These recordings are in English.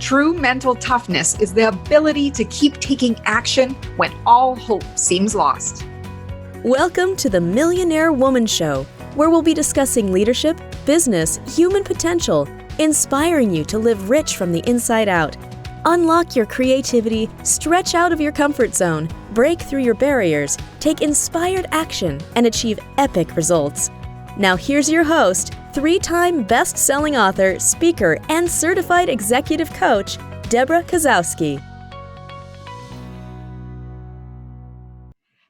True mental toughness is the ability to keep taking action when all hope seems lost. Welcome to the Millionaire Woman Show, where we'll be discussing leadership, business, human potential, inspiring you to live rich from the inside out. Unlock your creativity, stretch out of your comfort zone, break through your barriers, take inspired action, and achieve epic results. Now here's your host, three-time best-selling author, speaker, and certified executive coach, Debra Kasowski.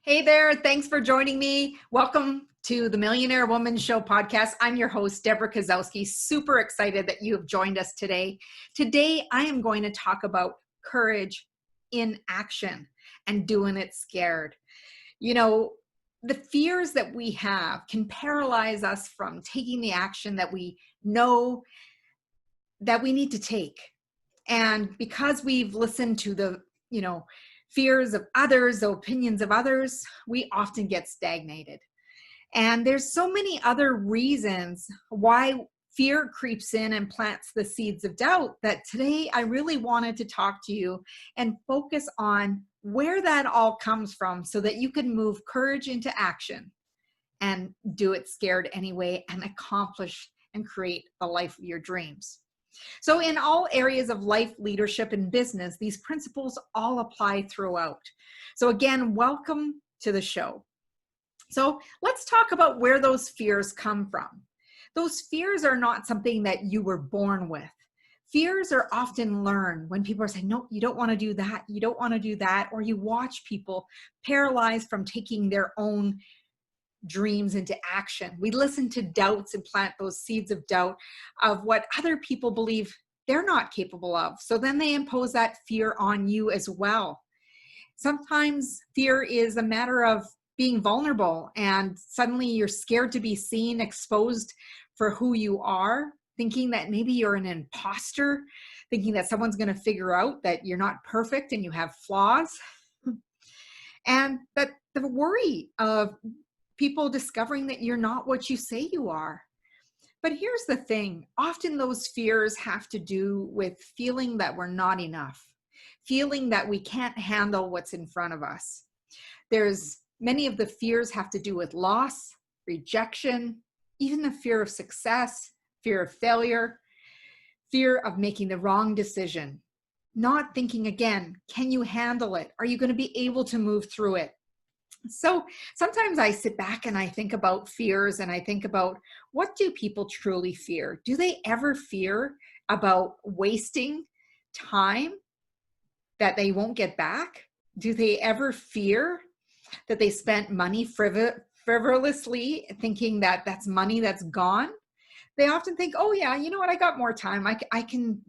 Hey there, thanks for joining me. Welcome to the Millionaire Woman Show podcast. I'm your host, Debra Kasowski. Super excited that you have joined us today. Today, I am going to talk about courage in action and doing it scared. You know, the fears that we have can paralyze us from taking the action that we know that we need to take. And because we've listened to the, fears of others, the opinions of others, we often get stagnated. And there's so many other reasons why fear creeps in and plants the seeds of doubt that today I really wanted to talk to you and focus on where that all comes from so that you can move courage into action and do it scared anyway and accomplish and create the life of your dreams. So in all areas of life, leadership, and business, these principles all apply throughout. So again, welcome to the show. So let's talk about where those fears come from. Those fears are not something that you were born with. Fears are often learned when people are saying, no, you don't want to do that. You don't want to do that. Or you watch people paralyzed from taking their own dreams into action. We listen to doubts and plant those seeds of doubt of what other people believe they're not capable of. So then they impose that fear on you as well. Sometimes fear is a matter of being vulnerable and suddenly you're scared to be seen, exposed for who you are, thinking that maybe you're an imposter, thinking that someone's going to figure out that you're not perfect and you have flaws. And that the worry of people discovering that you're not what you say you are. But here's the thing, often those fears have to do with feeling that we're not enough, feeling that we can't handle what's in front of us. Many of the fears have to do with loss, rejection, even the fear of success, fear of failure, fear of making the wrong decision, not thinking again, can you handle it? Are you going to be able to move through it? So sometimes I sit back and I think about fears and I think about what do people truly fear? Do they ever fear about wasting time that they won't get back? Do they ever fear that they spent money frivolously thinking that that's money that's gone? They often think, oh yeah, you know what? I got more time. I can,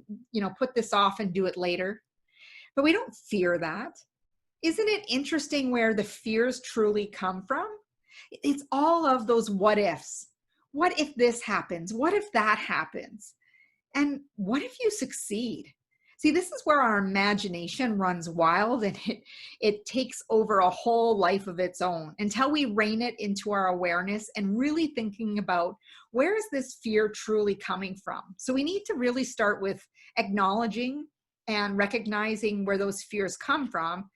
put this off and do it later. But we don't fear that. Isn't it interesting where the fears truly come from? It's all of those what ifs. What if this happens? What if that happens? And what if you succeed? See, this is where our imagination runs wild and it takes over a whole life of its own until we rein it into our awareness and really thinking about where is this fear truly coming from? So we need to really start with acknowledging and recognizing where those fears come from.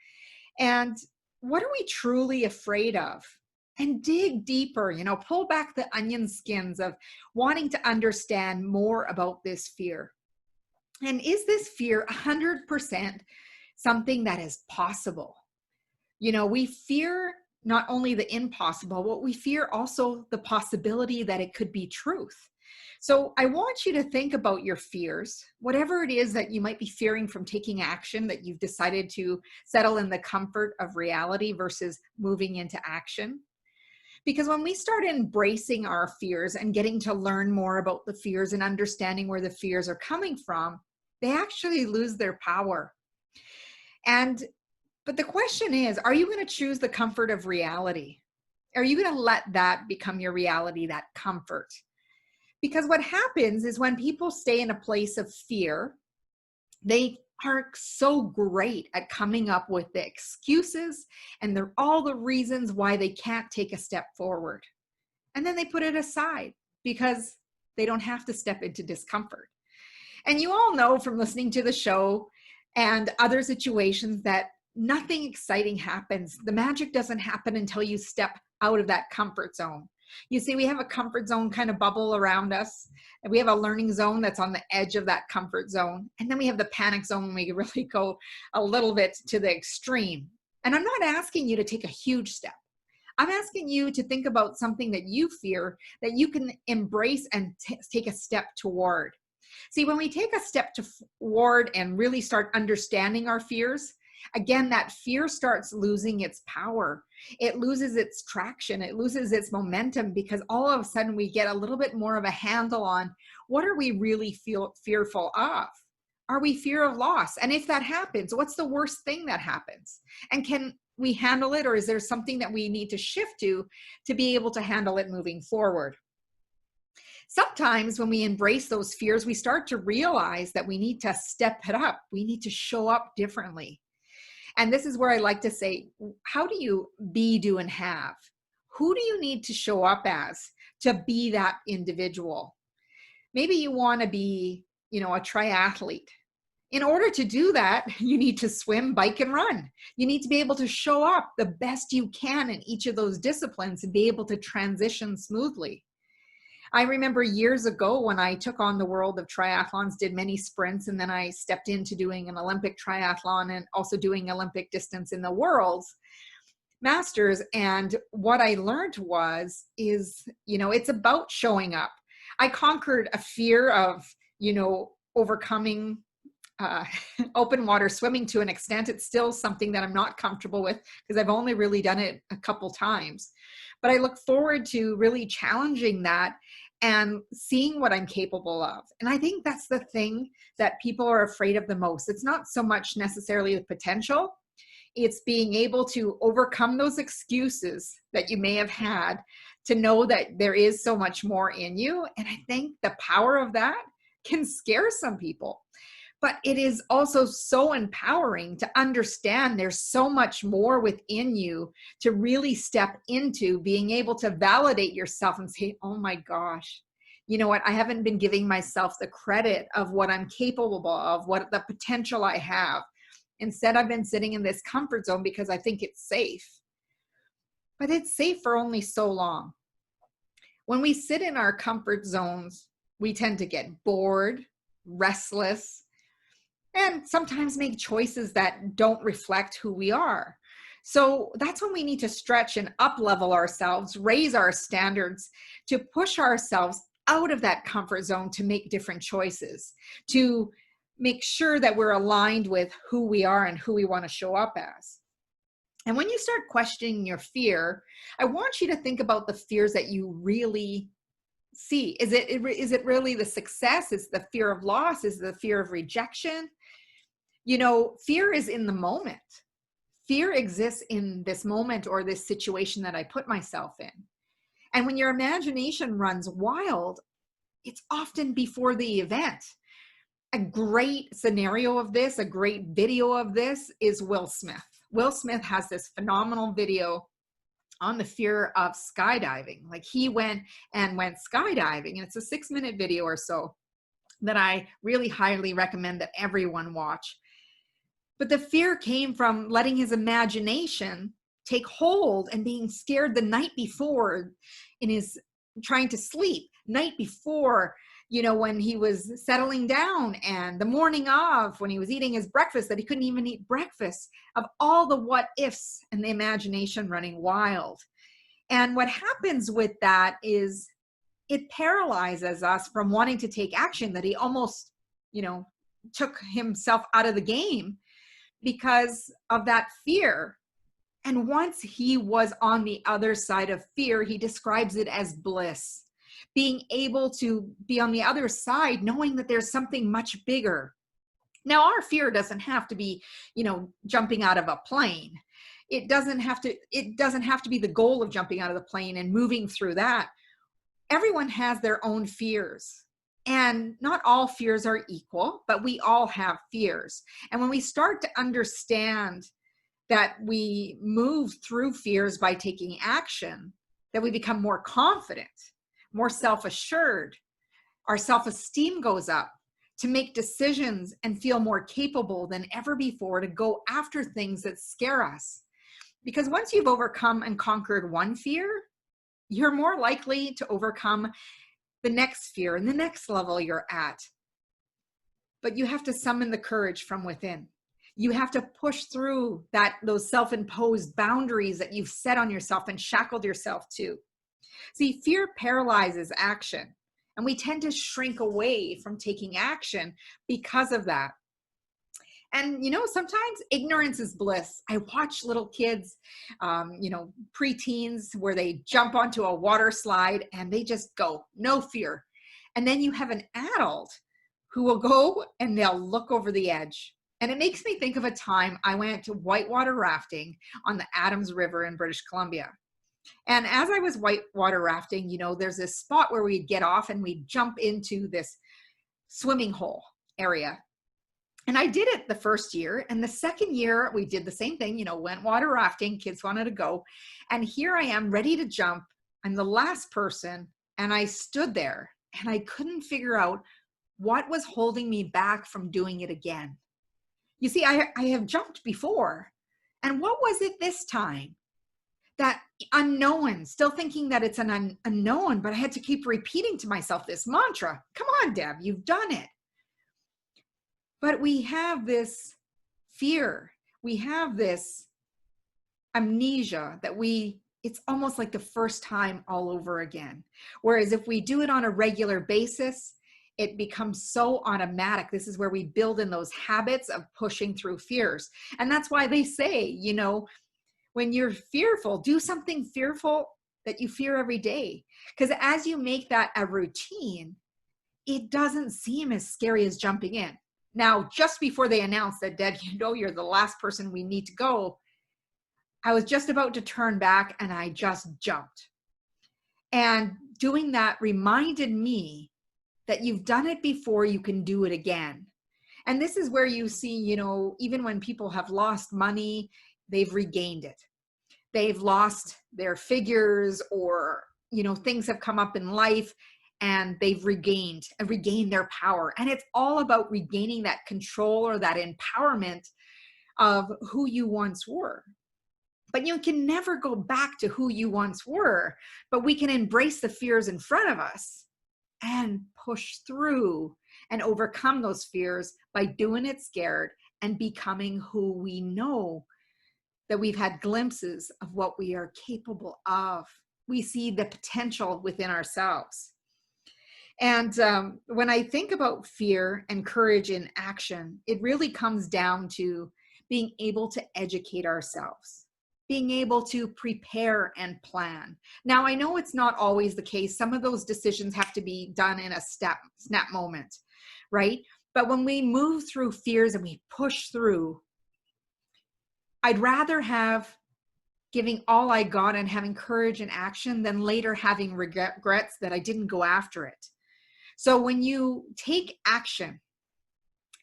And what are we truly afraid of? And dig deeper, pull back the onion skins of wanting to understand more about this fear. And is this fear 100% something that is possible? We fear not only the impossible, but we fear also the possibility that it could be truth. So I want you to think about your fears, whatever it is that you might be fearing from taking action that you've decided to settle in the comfort of reality versus moving into action. Because when we start embracing our fears and getting to learn more about the fears and understanding where the fears are coming from, they actually lose their power. But the question is, are you going to choose the comfort of reality? Are you going to let that become your reality, that comfort? Because what happens is when people stay in a place of fear, they are so great at coming up with the excuses and all the reasons why they can't take a step forward. And then they put it aside because they don't have to step into discomfort. And you all know from listening to the show and other situations that nothing exciting happens. The magic doesn't happen until you step out of that comfort zone. You see, we have a comfort zone kind of bubble around us, and we have a learning zone that's on the edge of that comfort zone. And then we have the panic zone when we really go a little bit to the extreme. And I'm not asking you to take a huge step. I'm asking you to think about something that you fear that you can embrace and take a step toward. See, when we take a step toward and really start understanding our fears, again, that fear starts losing its power. It loses its traction. It loses its momentum because all of a sudden we get a little bit more of a handle on what are we really fearful of? Are we fear of loss? And if that happens, what's the worst thing that happens? And can we handle it, or is there something that we need to shift to be able to handle it moving forward? Sometimes when we embrace those fears, we start to realize that we need to step it up. We need to show up differently. And this is where I like to say, how do you be, do, and have? Who do you need to show up as to be that individual? Maybe you want to be, a triathlete. In order to do that, you need to swim, bike, and run. You need to be able to show up the best you can in each of those disciplines and be able to transition smoothly. I remember years ago when I took on the world of triathlons, did many sprints, and then I stepped into doing an Olympic triathlon and also doing Olympic distance in the World's Masters. And what I learned is, it's about showing up. I conquered a fear of, overcoming open water swimming to an extent. It's still something that I'm not comfortable with because I've only really done it a couple times. But I look forward to really challenging that and seeing what I'm capable of. And I think that's the thing that people are afraid of the most. It's not so much necessarily the potential. It's being able to overcome those excuses that you may have had to know that there is so much more in you. And I think the power of that can scare some people. But it is also so empowering to understand there's so much more within you to really step into being able to validate yourself and say, oh my gosh, you know what? I haven't been giving myself the credit of what I'm capable of, what the potential I have. Instead, I've been sitting in this comfort zone because I think it's safe. But it's safe for only so long. When we sit in our comfort zones, we tend to get bored, restless, and sometimes make choices that don't reflect who we are. So that's when we need to stretch and up-level ourselves, raise our standards, to push ourselves out of that comfort zone to make different choices, to make sure that we're aligned with who we are and who we want to show up as. And when you start questioning your fear, I want you to think about the fears that you really see. Is it really the success? Is the fear of loss? Is the fear of rejection? Fear is in the moment. Fear exists in this moment or this situation that I put myself in. And when your imagination runs wild, it's often before the event. A great scenario of this, a great video of this is Will Smith. Will Smith has this phenomenal video on the fear of skydiving. Like he went skydiving, and it's a 6-minute video or so that I really highly recommend that everyone watch. But the fear came from letting his imagination take hold and being scared the night before in his trying to sleep, night before, when he was settling down, and the morning of when he was eating his breakfast that he couldn't even eat breakfast, of all the what ifs and the imagination running wild. And what happens with that is it paralyzes us from wanting to take action, that he almost, took himself out of the game because of that fear. And once he was on the other side of fear, he describes it as bliss. Being able to be on the other side, knowing that there's something much bigger. Now, our fear doesn't have to be, jumping out of a plane. It doesn't have to be the goal of jumping out of the plane and moving through that. Everyone has their own fears. And not all fears are equal, but we all have fears. And when we start to understand that we move through fears by taking action, that we become more confident, more self-assured, our self-esteem goes up. to make decisions and feel more capable than ever before to go after things that scare us. Because once you've overcome and conquered one fear, you're more likely to overcome the next fear and the next level you're at. But you have to summon the courage from within. You have to push through those self-imposed boundaries that you've set on yourself and shackled yourself to. See, fear paralyzes action, and we tend to shrink away from taking action because of that. And, sometimes ignorance is bliss. I watch little kids, preteens, where they jump onto a water slide and they just go, no fear. And then you have an adult who will go and they'll look over the edge. And it makes me think of a time I went to whitewater rafting on the Adams River in British Columbia. And as I was whitewater rafting, there's this spot where we'd get off and we'd jump into this swimming hole area. And I did it the first year. And the second year, we did the same thing, went water rafting. Kids wanted to go. And here I am ready to jump. I'm the last person. And I stood there and I couldn't figure out what was holding me back from doing it again. You see, I have jumped before. And what was it this time? That unknown, still thinking that it's an unknown, but I had to keep repeating to myself this mantra. Come on, Deb, you've done it. But we have this fear. We have this amnesia that it's almost like the first time all over again. Whereas if we do it on a regular basis, it becomes so automatic. This is where we build in those habits of pushing through fears. And that's why they say, when you're fearful, do something fearful that you fear every day. Because as you make that a routine, it doesn't seem as scary as jumping in. Now, just before they announced that, Deb, you're the last person we need to go, I was just about to turn back and I just jumped. And doing that reminded me that you've done it before, you can do it again. And this is where you see, even when people have lost money, they've regained it. They've lost their figures or, things have come up in life and they've regained their power. And it's all about regaining that control or that empowerment of who you once were. But you can never go back to who you once were, but we can embrace the fears in front of us and push through and overcome those fears by doing it scared and becoming who we know that we've had glimpses of what we are capable of. We see the potential within ourselves. And when I think about fear and courage in action, it really comes down to being able to educate ourselves, being able to prepare and plan. Now, I know it's not always the case. Some of those decisions have to be done in a snap moment, right? But when we move through fears and we push through, I'd rather have giving all I got and having courage and action than later having regrets that I didn't go after it. So when you take action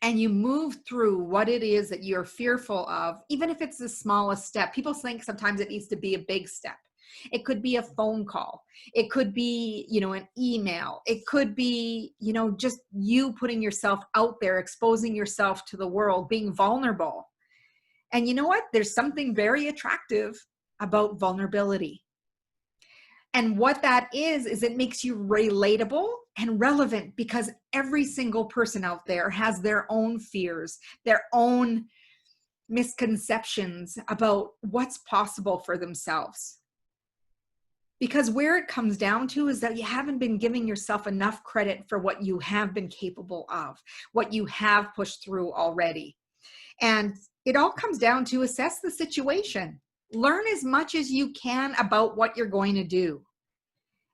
and you move through what it is that you're fearful of, even if it's the smallest step, people think sometimes it needs to be a big step. It could be a phone call. It could be, an email. It could be, just you putting yourself out there, exposing yourself to the world, being vulnerable. And you know what? There's something very attractive about vulnerability. And what that is it makes you relatable and relevant because every single person out there has their own fears, their own misconceptions about what's possible for themselves. Because where it comes down to is that you haven't been giving yourself enough credit for what you have been capable of, what you have pushed through already. And it all comes down to assess the situation. Learn as much as you can about what you're going to do.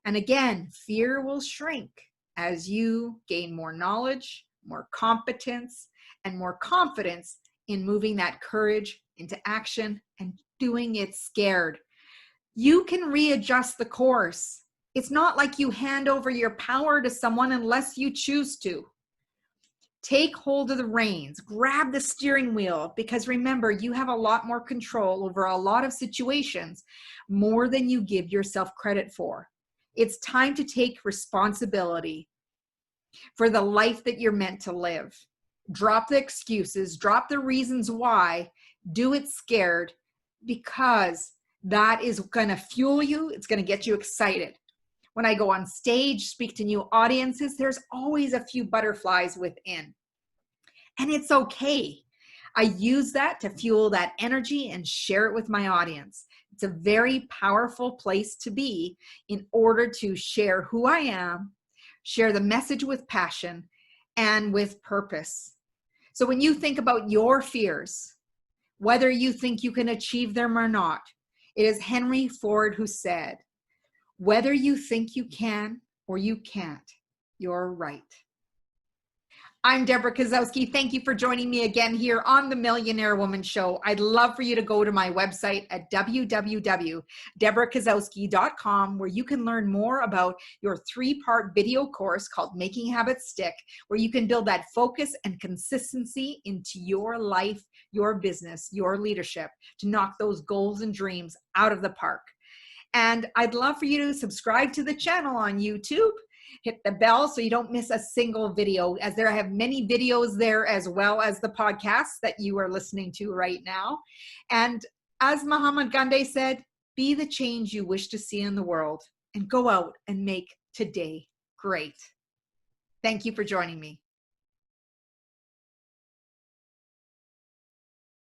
And again, fear will shrink as you gain more knowledge, more competence, and more confidence in moving that courage into action and doing it scared. You can readjust the course. It's not like you hand over your power to someone unless you choose to. Take hold of the reins, grab the steering wheel, because remember, you have a lot more control over a lot of situations, more than you give yourself credit for. It's time to take responsibility. for the life that you're meant to live. Drop the excuses, drop the reasons why, do it scared, because that is going to fuel you. It's going to get you excited. When I go on stage, speak to new audiences, there's always a few butterflies within. And it's okay. I use that to fuel that energy and share it with my audience. It's a very powerful place to be in order to share who I am, share the message with passion and with purpose. So when you think about your fears, whether you think you can achieve them or not, it is Henry Ford who said, whether you think you can or you can't, you're right. I'm Debra Kasowski. Thank you for joining me again here on the Millionaire Woman Show. I'd love for you to go to my website at www.debrakasowski.com, where you can learn more about your 3-part video course called Making Habits Stick, where you can build that focus and consistency into your life, your business, your leadership, to knock those goals and dreams out of the park. And I'd love for you to subscribe to the channel on YouTube. Hit the bell so you don't miss a single video, as I have many videos there as well as the podcast that you are listening to right now. And as Mahatma Gandhi said, be the change you wish to see in the world and go out and make today great. Thank you for joining me.